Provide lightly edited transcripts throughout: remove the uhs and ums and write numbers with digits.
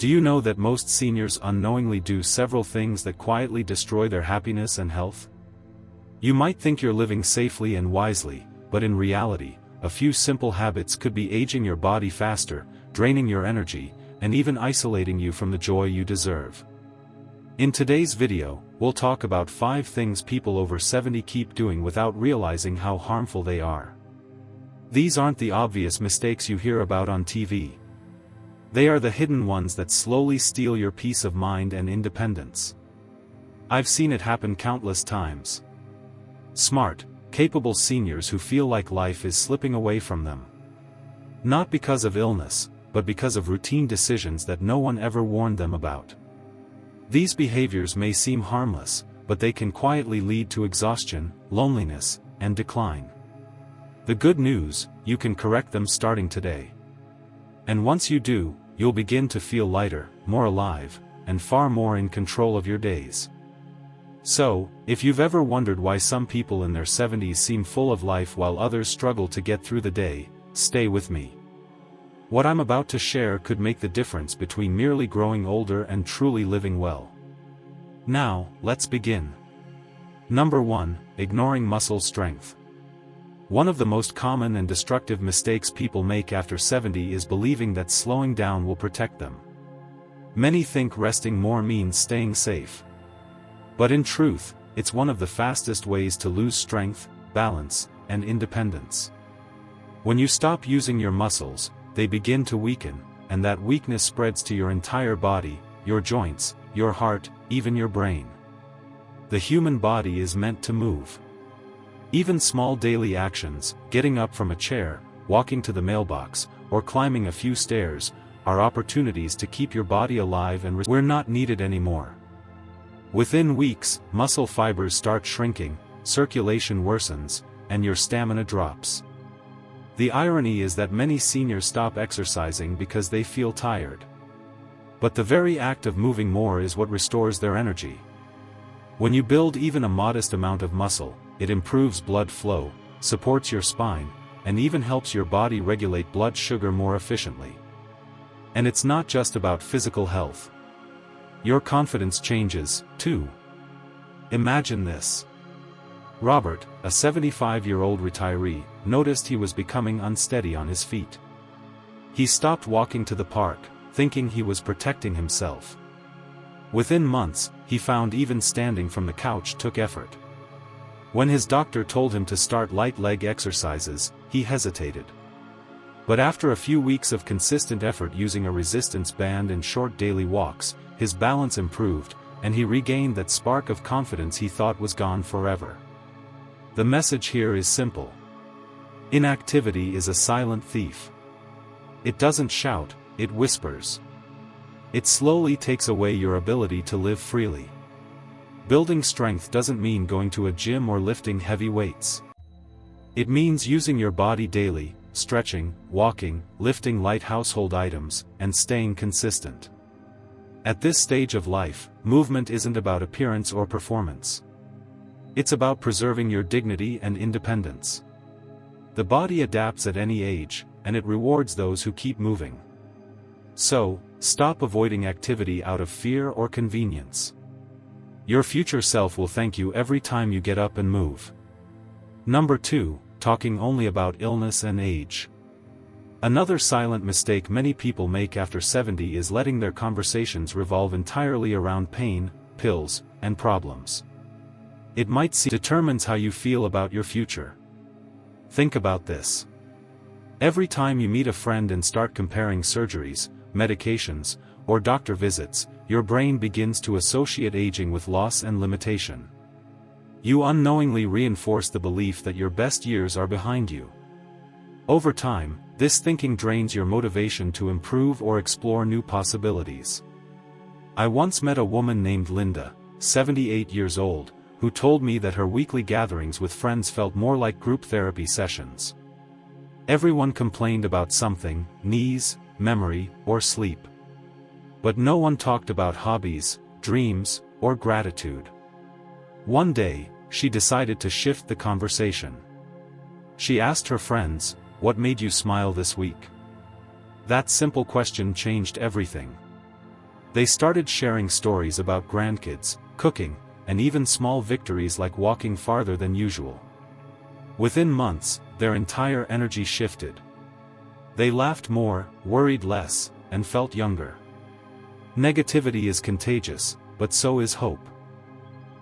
Do you know that most seniors unknowingly do several things that quietly destroy their happiness and health? You might think you're living safely and wisely, but in reality, a few simple habits could be aging your body faster, draining your energy, and even isolating you from the joy you deserve. In today's video, we'll talk about 5 things people over 70 keep doing without realizing how harmful they are. These aren't the obvious mistakes you hear about on TV. They are the hidden ones that slowly steal your peace of mind and independence. I've seen it happen countless times. Smart, capable seniors who feel like life is slipping away from them. Not because of illness, but because of routine decisions that no one ever warned them about. These behaviors may seem harmless, but they can quietly lead to exhaustion, loneliness, and decline. The good news, you can correct them starting today. And once you do, you'll begin to feel lighter, more alive, and far more in control of your days. So, if you've ever wondered why some people in their 70s seem full of life while others struggle to get through the day, stay with me. What I'm about to share could make the difference between merely growing older and truly living well. Now, let's begin. Number 1, ignoring muscle strength. One of the most common and destructive mistakes people make after 70 is believing that slowing down will protect them. Many think resting more means staying safe. But in truth, it's one of the fastest ways to lose strength, balance, and independence. When you stop using your muscles, they begin to weaken, and that weakness spreads to your entire body, your joints, your heart, even your brain. The human body is meant to move. Even small daily actions, getting up from a chair, walking to the mailbox, or climbing a few stairs, are opportunities to keep your body alive and we're not needed anymore. Within weeks, muscle fibers start shrinking, circulation worsens, and your stamina drops. The irony is that many seniors stop exercising because they feel tired. But the very act of moving more is what restores their energy. When you build even a modest amount of muscle, it improves blood flow, supports your spine, and even helps your body regulate blood sugar more efficiently. And it's not just about physical health. Your confidence changes, too. Imagine this. Robert, a 75-year-old retiree, noticed he was becoming unsteady on his feet. He stopped walking to the park, thinking he was protecting himself. Within months, he found even standing from the couch took effort. When his doctor told him to start light leg exercises, he hesitated. But after a few weeks of consistent effort using a resistance band and short daily walks, his balance improved, and he regained that spark of confidence he thought was gone forever. The message here is simple. Inactivity is a silent thief. It doesn't shout, it whispers. It slowly takes away your ability to live freely. Building strength doesn't mean going to a gym or lifting heavy weights. It means using your body daily, stretching, walking, lifting light household items, and staying consistent. At this stage of life, movement isn't about appearance or performance. It's about preserving your dignity and independence. The body adapts at any age, and it rewards those who keep moving. So, stop avoiding activity out of fear or convenience. Your future self will thank you every time you get up and move. Number 2, talking only about illness and age. Another silent mistake many people make after 70 is letting their conversations revolve entirely around pain, pills, and problems. It might seem determines how you feel about your future. Think about this. Every time you meet a friend and start comparing surgeries, medications, or doctor visits, your brain begins to associate aging with loss and limitation. You unknowingly reinforce the belief that your best years are behind you. Over time, this thinking drains your motivation to improve or explore new possibilities. I once met a woman named Linda, 78 years old, who told me that her weekly gatherings with friends felt more like group therapy sessions. Everyone complained about something, knees, memory, or sleep. But no one talked about hobbies, dreams, or gratitude. One day, she decided to shift the conversation. She asked her friends, "What made you smile this week?" That simple question changed everything. They started sharing stories about grandkids, cooking, and even small victories like walking farther than usual. Within months, their entire energy shifted. They laughed more, worried less, and felt younger. Negativity is contagious, but so is hope.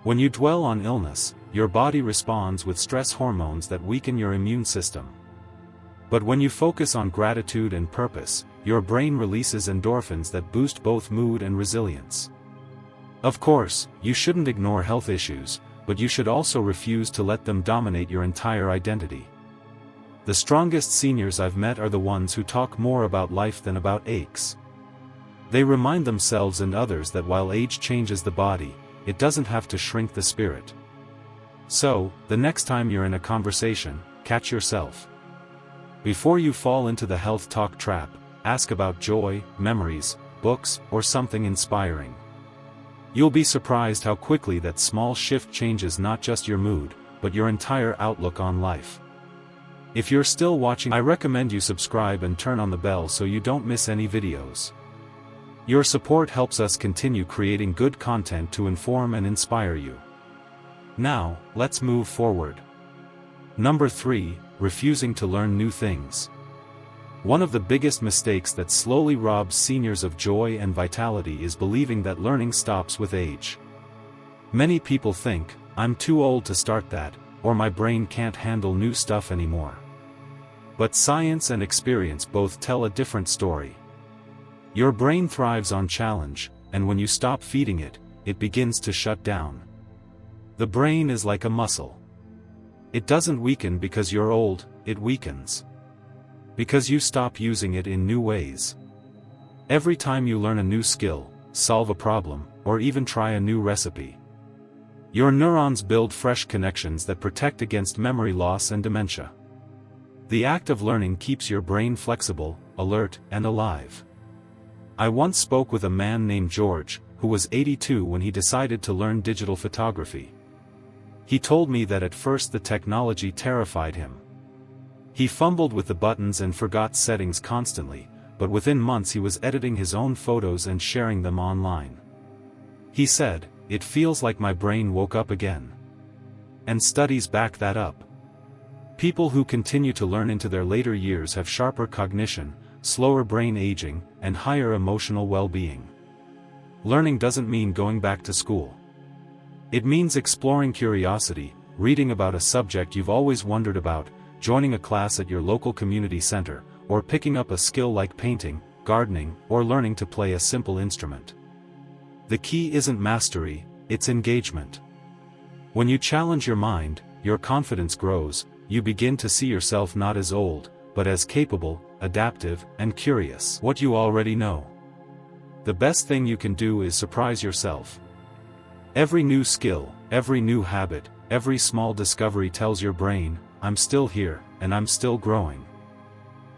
When you dwell on illness, your body responds with stress hormones that weaken your immune system. But when you focus on gratitude and purpose, your brain releases endorphins that boost both mood and resilience. Of course, you shouldn't ignore health issues, but you should also refuse to let them dominate your entire identity. The strongest seniors I've met are the ones who talk more about life than about aches. They remind themselves and others that while age changes the body, it doesn't have to shrink the spirit. So, the next time you're in a conversation, catch yourself. Before you fall into the health talk trap, ask about joy, memories, books, or something inspiring. You'll be surprised how quickly that small shift changes not just your mood, but your entire outlook on life. If you're still watching, I recommend you subscribe and turn on the bell so you don't miss any videos. Your support helps us continue creating good content to inform and inspire you. Now, let's move forward. Number 3, refusing to learn new things. One of the biggest mistakes that slowly robs seniors of joy and vitality is believing that learning stops with age. Many people think, I'm too old to start that, or my brain can't handle new stuff anymore. But science and experience both tell a different story. Your brain thrives on challenge, and when you stop feeding it, it begins to shut down. The brain is like a muscle. It doesn't weaken because you're old, it weakens because you stop using it in new ways. Every time you learn a new skill, solve a problem, or even try a new recipe, your neurons build fresh connections that protect against memory loss and dementia. The act of learning keeps your brain flexible, alert, and alive. I once spoke with a man named George, who was 82 when he decided to learn digital photography. He told me that at first the technology terrified him. He fumbled with the buttons and forgot settings constantly, but within months he was editing his own photos and sharing them online. He said, "It feels like my brain woke up again." And studies back that up. People who continue to learn into their later years have sharper cognition, slower brain aging, and higher emotional well-being. Learning doesn't mean going back to school. It means exploring curiosity, reading about a subject you've always wondered about, joining a class at your local community center, or picking up a skill like painting, gardening, or learning to play a simple instrument. The key isn't mastery, it's engagement. When you challenge your mind, your confidence grows, you begin to see yourself not as old, but as capable, adaptive, and curious. What you already know. The best thing you can do is surprise yourself. Every new skill, every new habit, every small discovery tells your brain, I'm still here, and I'm still growing.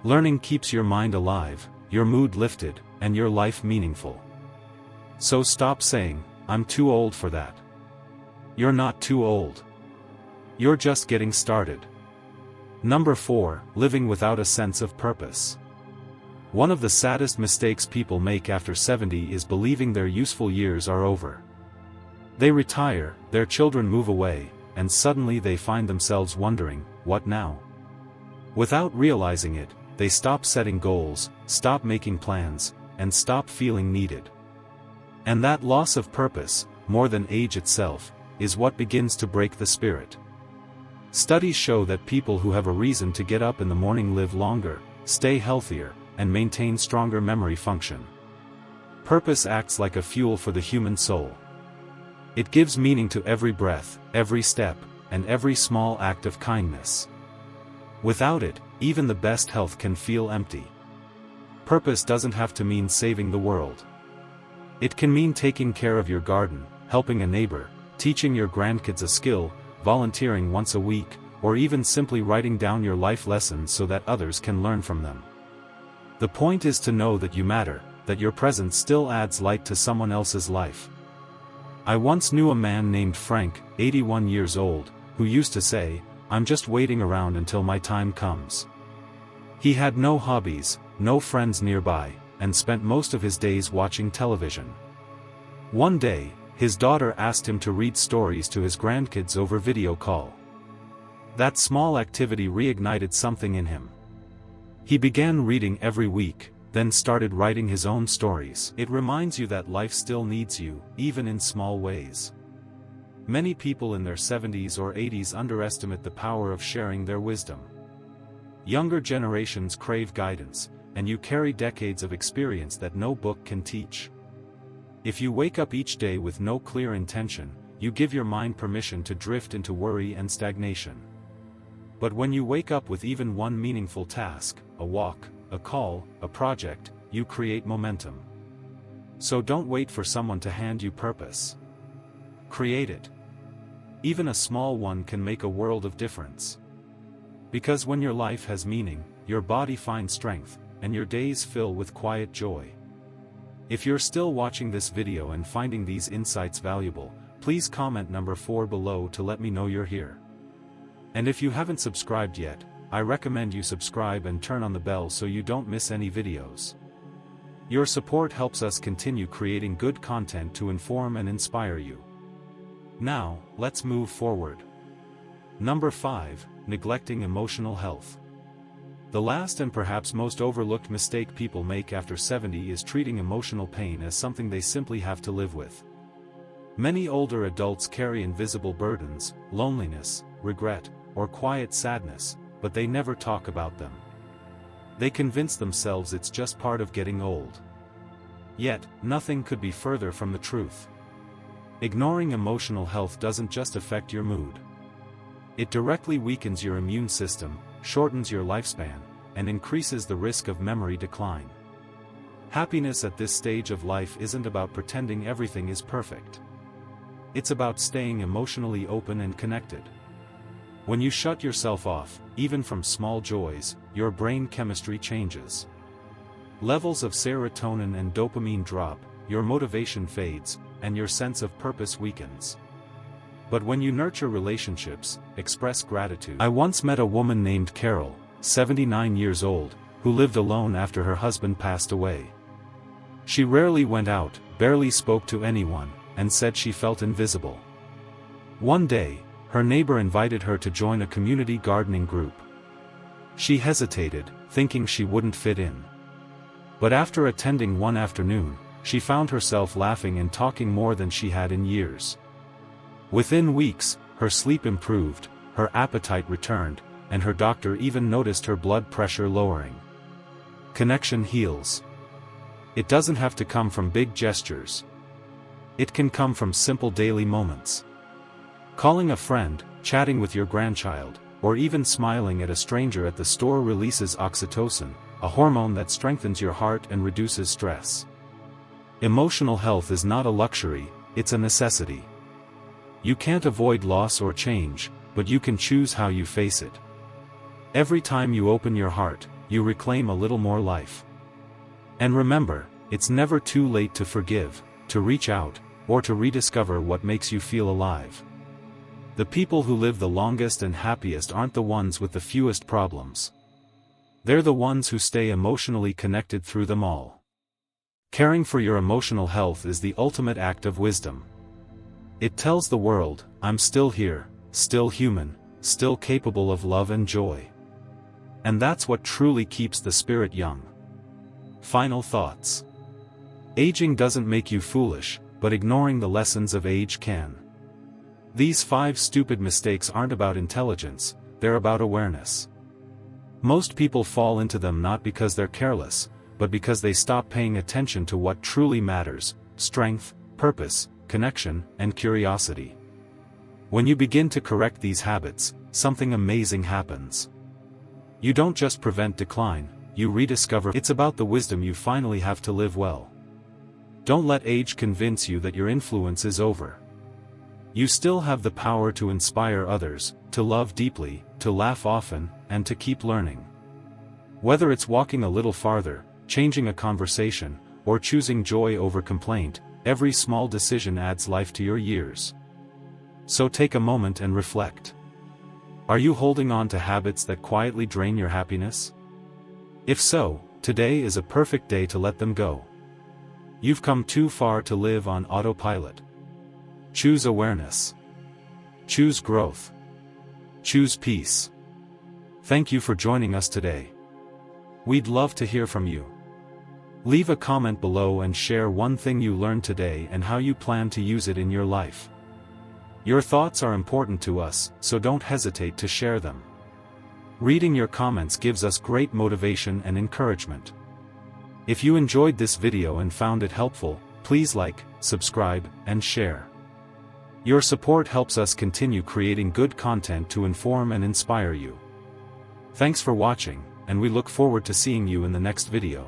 Learning keeps your mind alive, your mood lifted, and your life meaningful. So stop saying, I'm too old for that. You're not too old. You're just getting started. Number 4, living without a sense of purpose. One of the saddest mistakes people make after 70 is believing their useful years are over. They retire, their children move away, and suddenly they find themselves wondering, what now? Without realizing it, they stop setting goals, stop making plans, and stop feeling needed. And that loss of purpose, more than age itself, is what begins to break the spirit. Studies show that people who have a reason to get up in the morning live longer, stay healthier, and maintain stronger memory function. Purpose acts like a fuel for the human soul. It gives meaning to every breath, every step, and every small act of kindness. Without it, even the best health can feel empty. Purpose doesn't have to mean saving the world. It can mean taking care of your garden, helping a neighbor, teaching your grandkids a skill, volunteering once a week, or even simply writing down your life lessons so that others can learn from them. The point is to know that you matter, that your presence still adds light to someone else's life. I once knew a man named Frank, 81 years old, who used to say, I'm just waiting around until my time comes. He had no hobbies, no friends nearby, and spent most of his days watching television. One day, his daughter asked him to read stories to his grandkids over video call. That small activity reignited something in him. He began reading every week, then started writing his own stories. It reminds you that life still needs you, even in small ways. Many people in their 70s or 80s underestimate the power of sharing their wisdom. Younger generations crave guidance, and you carry decades of experience that no book can teach. If you wake up each day with no clear intention, you give your mind permission to drift into worry and stagnation. But when you wake up with even one meaningful task, a walk, a call, a project, you create momentum. So don't wait for someone to hand you purpose. Create it. Even a small one can make a world of difference. Because when your life has meaning, your body finds strength, and your days fill with quiet joy. If you're still watching this video and finding these insights valuable, please comment number 4 below to let me know you're here. And if you haven't subscribed yet, I recommend you subscribe and turn on the bell so you don't miss any videos. Your support helps us continue creating good content to inform and inspire you. Now, let's move forward. Number 5, neglecting emotional health. The last and perhaps most overlooked mistake people make after 70 is treating emotional pain as something they simply have to live with. Many older adults carry invisible burdens, loneliness, regret, or quiet sadness, but they never talk about them. They convince themselves it's just part of getting old. Yet, nothing could be further from the truth. Ignoring emotional health doesn't just affect your mood. It directly weakens your immune system, shortens your lifespan, and increases the risk of memory decline. Happiness at this stage of life isn't about pretending everything is perfect. It's about staying emotionally open and connected. When you shut yourself off, even from small joys, your brain chemistry changes. Levels of serotonin and dopamine drop, your motivation fades, and your sense of purpose weakens. But when you nurture relationships, express gratitude. I once met a woman named Carol, 79 years old, who lived alone after her husband passed away. She rarely went out, barely spoke to anyone, and said she felt invisible. One day, her neighbor invited her to join a community gardening group. She hesitated, thinking she wouldn't fit in. But after attending one afternoon, she found herself laughing and talking more than she had in years. Within weeks, her sleep improved, her appetite returned, and her doctor even noticed her blood pressure lowering. Connection heals. It doesn't have to come from big gestures. It can come from simple daily moments. Calling a friend, chatting with your grandchild, or even smiling at a stranger at the store releases oxytocin, a hormone that strengthens your heart and reduces stress. Emotional health is not a luxury, it's a necessity. You can't avoid loss or change, but you can choose how you face it. Every time you open your heart, you reclaim a little more life. And remember, it's never too late to forgive, to reach out, or to rediscover what makes you feel alive. The people who live the longest and happiest aren't the ones with the fewest problems. They're the ones who stay emotionally connected through them all. Caring for your emotional health is the ultimate act of wisdom. It tells the world, I'm still here, still human, still capable of love and joy. And that's what truly keeps the spirit young. Final thoughts. Aging doesn't make you foolish, but ignoring the lessons of age can. These 5 stupid mistakes aren't about intelligence, they're about awareness. Most people fall into them not because they're careless, but because they stop paying attention to what truly matters: strength, purpose, connection, and curiosity. When you begin to correct these habits, something amazing happens. You don't just prevent decline, you rediscover. It's about the wisdom you finally have to live well. Don't let age convince you that your influence is over. You still have the power to inspire others, to love deeply, to laugh often, and to keep learning. Whether it's walking a little farther, changing a conversation, or choosing joy over complaint, every small decision adds life to your years. So take a moment and reflect. Are you holding on to habits that quietly drain your happiness? If so, today is a perfect day to let them go. You've come too far to live on autopilot. Choose awareness. Choose growth. Choose peace. Thank you for joining us today. We'd love to hear from you. Leave a comment below and share one thing you learned today and how you plan to use it in your life. Your thoughts are important to us, so don't hesitate to share them. Reading your comments gives us great motivation and encouragement. If you enjoyed this video and found it helpful, please like, subscribe, and share. Your support helps us continue creating good content to inform and inspire you. Thanks for watching, and we look forward to seeing you in the next video.